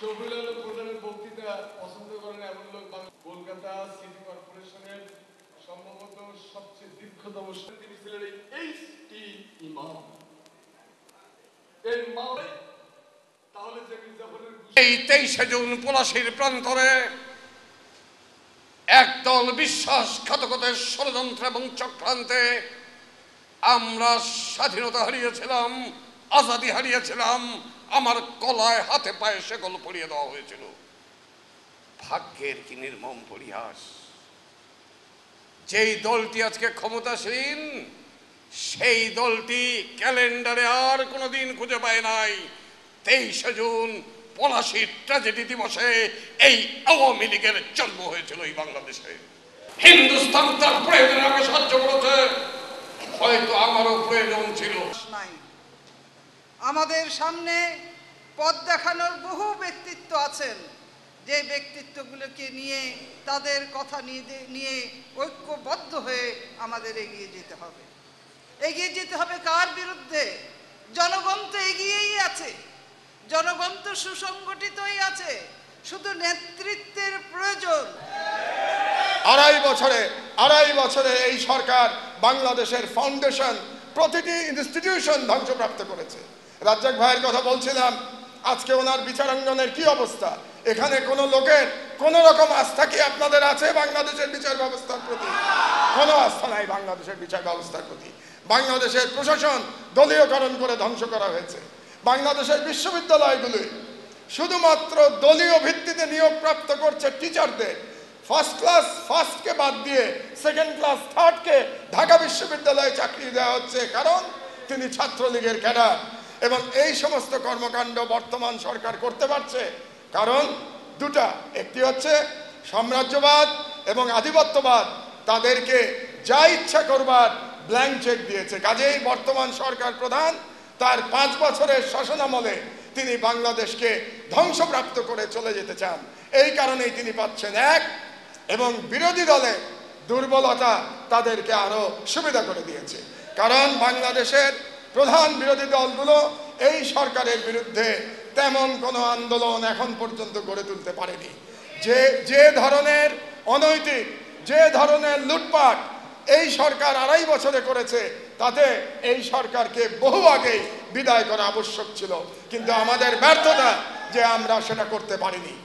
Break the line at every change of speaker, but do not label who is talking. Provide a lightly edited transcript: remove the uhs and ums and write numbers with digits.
শফিউল আলম প্রধানের বক্তৃতা পছন্দ করেন এমন লোক কলকাতা সিটি কর্পোরেশনের সম্ভবত সবচেয়ে দীর্ঘতম তিনি ছিলেন এইচ.টি. ইমাম। তাহলে যে মির্জাফরের
এই 23শে জুন পলাশীর প্রান্তরে একদল বিশ্বাসঘাতকতার ষড়যন্ত্র এবং চক্রান্তে আমরা স্বাধীনতা হারিয়েছিলাম, আজাদি হারিয়েছিলাম। আমার গলায় হাতে পায়ে সেগুল পরিয়ে দেওয়া হয়েছিল। ভাগ্যের কি নির্মম পরিহাস! যেই দলটি আজকে ক্ষমতাসীন সেই দলটি ক্যালেন্ডারে আর কোনোদিন খুঁজে পায় নাই 23শে জুন পলাশীর ট্র্যাজেডি দিবসে এই আওয়ামী লীগের জন্ম হয়েছিল এই বাংলাদেশে। হিন্দুস্তান তার প্রয়োজনে আমাকে সাহায্য করেছে, হয়তো আমারও প্রয়োজন ছিল।
আমাদের সামনে পথ দেখানোর বহু ব্যক্তিত্ব আছেন, যে ব্যক্তিত্বগুলোকে নিয়ে তাদের কথা নিয়ে ঐক্যবদ্ধ হয়ে আমাদের এগিয়ে যেতে হবে। এগিয়ে যেতে হবে কার বিরুদ্ধে? জনগণ তো এগিয়েই আছে, জনগণ তো সুসংগঠিতই আছে, শুধু নেতৃত্বের প্রয়োজন।
আড়াই বছরে এই সরকার বাংলাদেশের ফাউন্ডেশন, প্রতিটি ইনস্টিটিউশন ধ্বংসপ্রাপ্ত করেছে। রাজ্জাক ভাইয়ের কথা বলছিলাম, আজকে ওনার বিচারাঙ্গনের কি অবস্থা? এখানে কোনো লোকের কোনো রকম আস্থা কি আপনাদের আছে বাংলাদেশের বিচার ব্যবস্থার প্রতি? কোনো আস্থা নাই বাংলাদেশের বিচার ব্যবস্থার প্রতি। বাংলাদেশের প্রশাসন দলীয়করণ করে ধ্বংস করা হয়েছে। বাংলাদেশের বিশ্ববিদ্যালয়গুলি শুধুমাত্র দলীয় ভিত্তিতে নিয়োগপ্রাপ্ত করছে টিচারদের। ফার্স্ট ক্লাস ফার্স্টকে বাদ দিয়ে সেকেন্ড ক্লাস থার্ডকে ঢাকা বিশ্ববিদ্যালয়ে চাকরি দেওয়া হচ্ছে, কারণ তিনি ছাত্রলীগের ক্যাডার। এবং এই সমস্ত কর্মকাণ্ড বর্তমান সরকার করতে পারছে কারণ দুটা, একটি হচ্ছে সাম্রাজ্যবাদ এবং আধিপত্যবাদ তাদেরকে যা ইচ্ছা করবার ব্ল্যাঙ্ক চেক দিয়েছে। কাজেই বর্তমান সরকার প্রধান তার 5 বছরের শাসনামলে তিনি বাংলাদেশকে ধ্বংসপ্রাপ্ত করে চলে যেতে চান। এই কারণেই তিনি পাচ্ছেন এক, এবং বিরোধী দলে দুর্বলতা তাদেরকে আরো সুবিধা করে দিয়েছে। কারণ বাংলাদেশের প্রধান বিরোধী দলগুলো এই সরকারের বিরুদ্ধে তেমন কোনো আন্দোলন এখন পর্যন্ত গড়ে তুলতে পারেনি। যে ধরনের অনৈতিক, যে ধরনের লুটপাট এই সরকার আড়াই বছরে করেছে, তাতে এই সরকারকে বহু আগেই বিদায় করা আবশ্যক ছিল, কিন্তু আমাদের ব্যর্থতা যে আমরা সেটা করতে পারিনি।